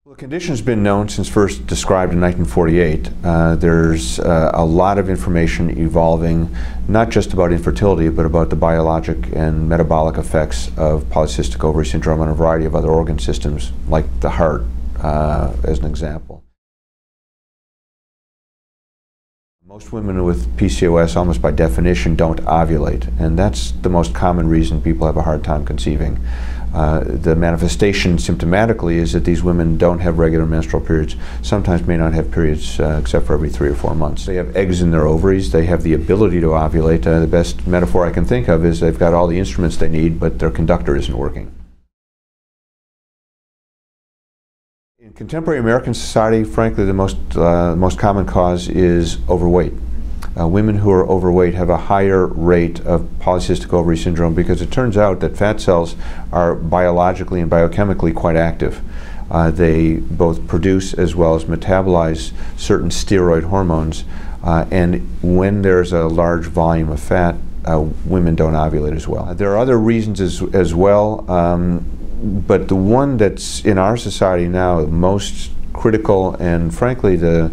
Well, the condition has been known since first described in 1948. There's a lot of information evolving, not just about infertility, but about the biologic and metabolic effects of polycystic ovary syndrome on a variety of other organ systems, like the heart, as an example. Most women with PCOS, almost by definition, don't ovulate, and that's the most common reason people have a hard time conceiving. The manifestation symptomatically is that these women don't have regular menstrual periods, sometimes may not have periods except for every 3 or 4 months. They have eggs in their ovaries, they have the ability to ovulate. The best metaphor I can think of is they've got all the instruments they need, but their conductor isn't working. In contemporary American society, frankly, the most common cause is overweight. Women who are overweight have a higher rate of polycystic ovary syndrome because it turns out that fat cells are biologically and biochemically quite active. They both produce as well as metabolize certain steroid hormones, and when there's a large volume of fat, women don't ovulate as well. There are other reasons as well, but the one that's in our society now most critical and frankly the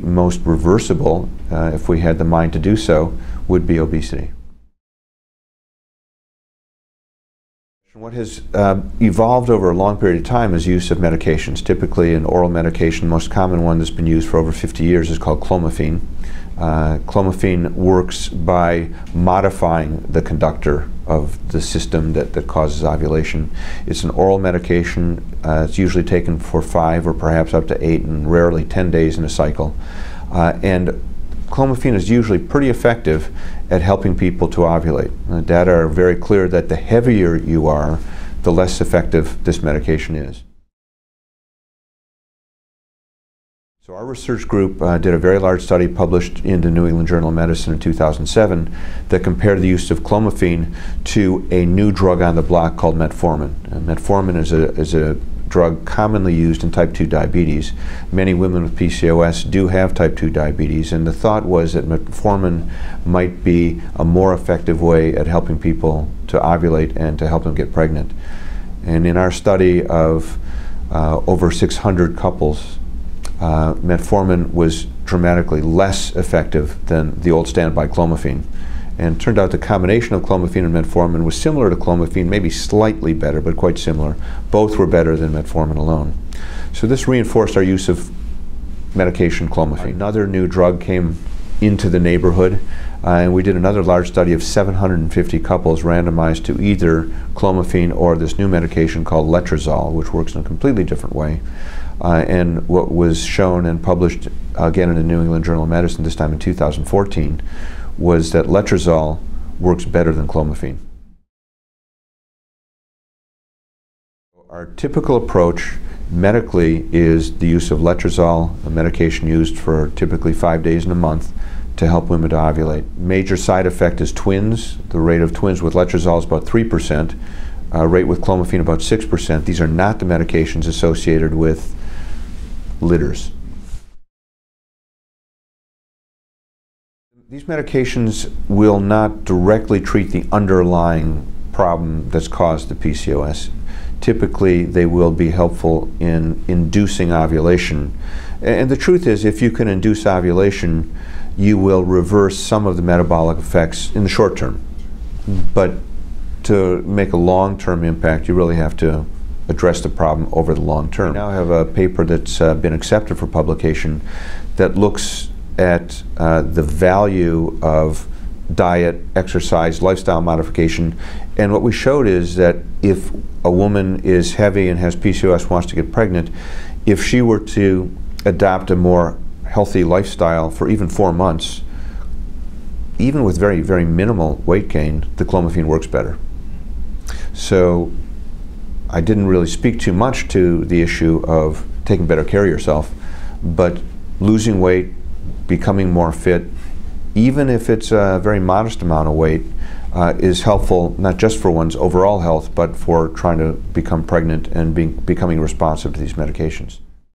most reversible, if we had the mind to do so, would be obesity. What has evolved over a long period of time is use of medications. Typically an oral medication, the most common one that's been used for over 50 years is called clomiphene. Clomiphene works by modifying the conductor of the system that causes ovulation. It's an oral medication. It's usually taken for 5 or perhaps up to 8 and rarely 10 days in a cycle. And clomiphene is usually pretty effective at helping people to ovulate. The data are very clear that the heavier you are, the less effective this medication is. So our research group did a very large study published in the New England Journal of Medicine in 2007 that compared the use of clomiphene to a new drug on the block called Metformin. Metformin is a drug commonly used in type 2 diabetes. Many women with PCOS do have type 2 diabetes, and the thought was that Metformin might be a more effective way at helping people to ovulate and to help them get pregnant. And in our study of over 600 couples, Metformin was dramatically less effective than the old standby clomiphene. And it turned out the combination of clomiphene and Metformin was similar to clomiphene, maybe slightly better, but quite similar. Both were better than Metformin alone. So this reinforced our use of medication clomiphene. Another new drug came into the neighborhood, and we did another large study of 750 couples randomized to either clomiphene or this new medication called Letrozole, which works in a completely different way. And what was shown and published again in the New England Journal of Medicine, this time in 2014, was that Letrozole works better than clomiphene. Our typical approach medically is the use of Letrozole, a medication used for typically 5 days in a month to help women to ovulate. Major side effect is twins. The rate of twins with Letrozole is about 3%, rate with clomiphene about 6%. These are not the medications associated with litters. These medications will not directly treat the underlying problem that's caused the PCOS. Typically, they will be helpful in inducing ovulation. And the truth is, if you can induce ovulation, you will reverse some of the metabolic effects in the short term. But to make a long-term impact, you really have to address the problem over the long term. We now have a paper that's been accepted for publication that looks at the value of diet, exercise, lifestyle modification, and what we showed is that if a woman is heavy and has PCOS, wants to get pregnant, if she were to adopt a more healthy lifestyle for even 4 months, even with very, very minimal weight gain, the clomiphene works better. So I didn't really speak too much to the issue of taking better care of yourself, but losing weight, becoming more fit, even if it's a very modest amount of weight, is helpful not just for one's overall health, but for trying to become pregnant and becoming responsive to these medications.